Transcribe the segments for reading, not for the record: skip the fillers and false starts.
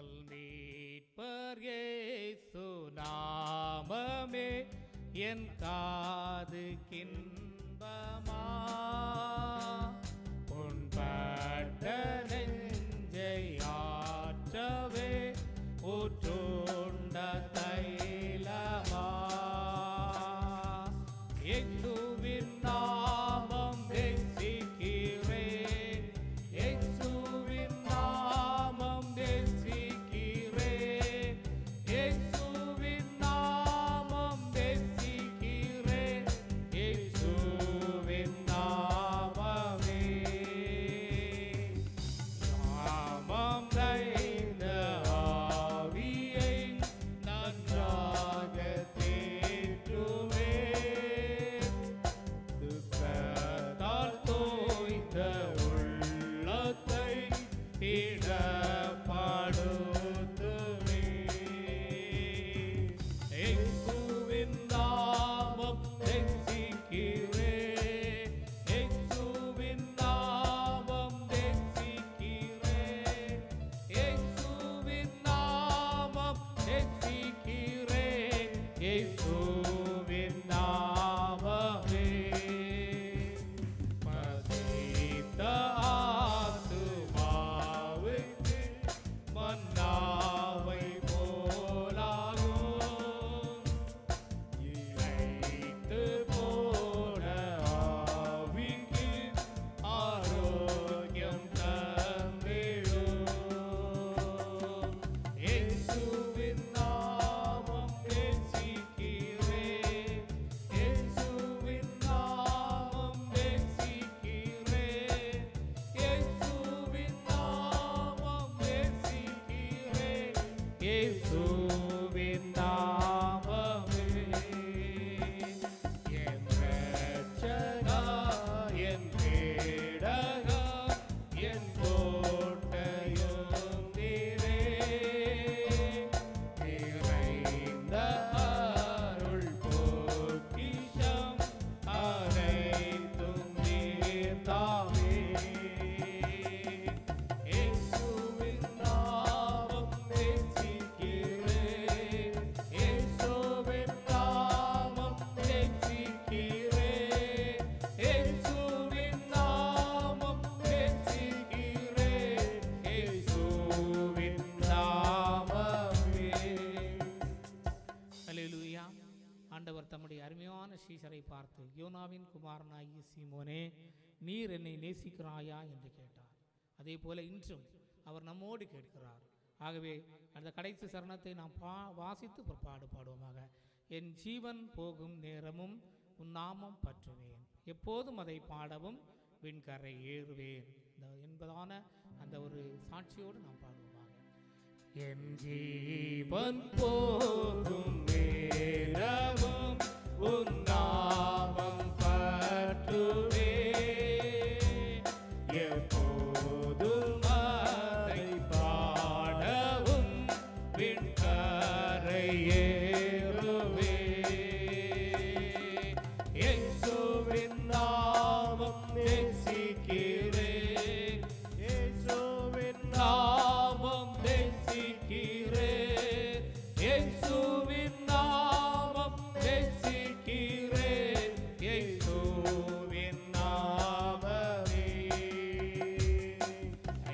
நல்மீட்பர் இயேசு நாமமே என் காதுக்கின்பமா புண்பட்ட நெஞ்சை ஆற்றவே ஊற்றுண்ட தைலமா இயேசுவின் நாமம் நேசிக்கிறேன் இயேசுவின் நாமம் நேசிக்கிறேன் இயேசுவின் நாமம் நேசிக்கிறேன் இயேசுவின் நாமமே நாமம் தைந்த ஆவியை நன்றாக தேற்றுவே துக்கத்தால் தோய்ந்த உள்ளத்தை திடப்படுத்துவே இயேசுவின் நாமம் நேசிக்கிறேன் இயேசுவின் நாமம் நேசிக்கிறேன் இயேசுவின் நாமம் நேசிக்கிறேன் இயேசுவின் நாமமே பசித்த ஆத்துமாவுக்கு மன்னாவை போலாகும் இழைத்து போன ஆவிக்கு ஆரோக்கியம் தந்திடும் இயேசுவின் நாமம் நேசிக்கிறேன் இயேசுவின் நாமம் நேசிக்கிறேன் இயேசுவின் நாமம் நேசிக்கிறேன் இயேசுவின் நாமமே என் இரட்சகா என் கேடகா என் கோட்டையும் நீரே நிறைந்த அருள் பொக்கிஷம் அனைத்தும் நீர் தாமே இயேசுவின் நாமம் நேசிக்கிறேன் இயேசுவின் நாமம் நேசிக்கிறேன் இயேசுவின் நாமம் நேசிக்கிறேன் இயேசுவின் நாமமே. அல்லேலூயா. ஆண்டவர் தம்முடைய அருமையான சீஷரை பார்த்து யோனாவின் குமாரனாகிய சீமோனே நீர் என்னை நேசிக்கிறாயா என்று கேட்டார். அதே போல இன்றும் அவர் நம்மோடு கேட்கிறார். ஆகவே அந்த கடைசி சரணத்தை நாம் வாசித்து பிற்பாடு பாடுவோமாக. என் ஜீவன் போகும் நேரமும் உன் நாமம் பற்றுவேன் எப்போதும் அதை பாடவும் விண்கரை ஏறுவேன் என்பதான அந்த ஒரு சாட்சியோடு நாம் பாடுவோமாக. என் ஜீவன் போகும் நேரமும் உன் நாமம் பற்றுவேன் எப்போதும் அதை பாடவும் விண்கரை ஏறுவேன் இயேசுவின் நாமம் நேசிக்கிறேன் இயேசுவின் நாமம் நேசிக்கிறேன் இயேசுவின் நாமம் நேசிக்கிறேன் இயேசுவின் நாமமே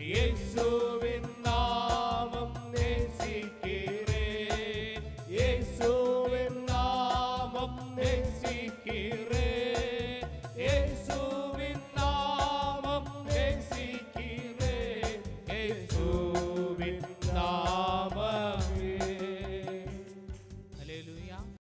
இயேசுவின் நாமம் நேசிக்கிறேன் இயேசுவின் நாமம் நேசிக்கிறேன் இயேசு